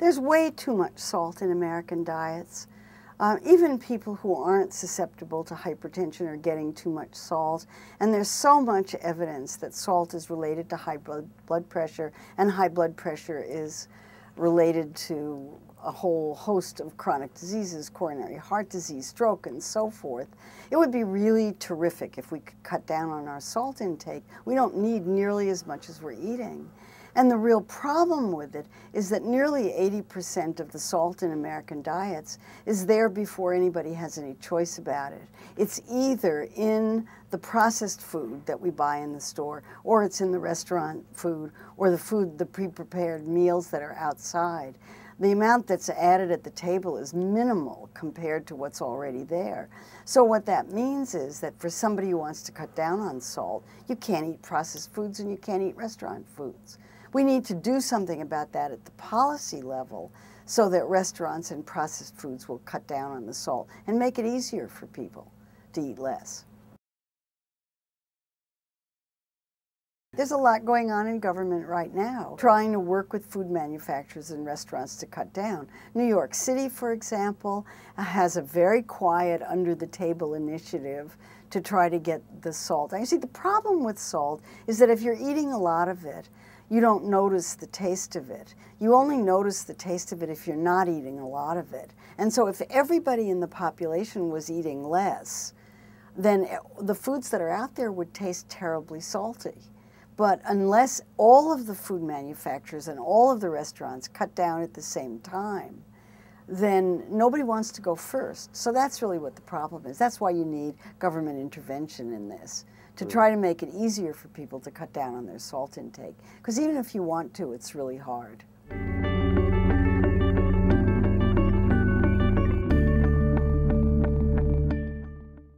There's way too much salt in American diets. Even people who aren't susceptible to hypertension are getting too much salt. And there's so much evidence that salt is related to high blood pressure, and high blood pressure is related to a whole host of chronic diseases, coronary heart disease, stroke, and so forth. It would be really terrific if we could cut down on our salt intake. We don't need nearly as much as we're eating. And the real problem with it is that nearly 80% of the salt in American diets is there before anybody has any choice about it. It's either in the processed food that we buy in the store, or it's in the restaurant food, or the pre-prepared meals that are outside. The amount that's added at the table is minimal compared to what's already there. So what that means is that for somebody who wants to cut down on salt, you can't eat processed foods and you can't eat restaurant foods. We need to do something about that at the policy level so that restaurants and processed foods will cut down on the salt and make it easier for people to eat less. There's a lot going on in government right now, trying to work with food manufacturers and restaurants to cut down. New York City, for example, has a very quiet, under-the-table initiative to try to get the salt. Now, you see, the problem with salt is that if you're eating a lot of it, you don't notice the taste of it. You only notice the taste of it if you're not eating a lot of it. And so if everybody in the population was eating less, then the foods that are out there would taste terribly salty. But unless all of the food manufacturers and all of the restaurants cut down at the same time, then nobody wants to go first. So that's really what the problem is. That's why you need government intervention in this, to try to make it easier for people to cut down on their salt intake. Because even if you want to, it's really hard.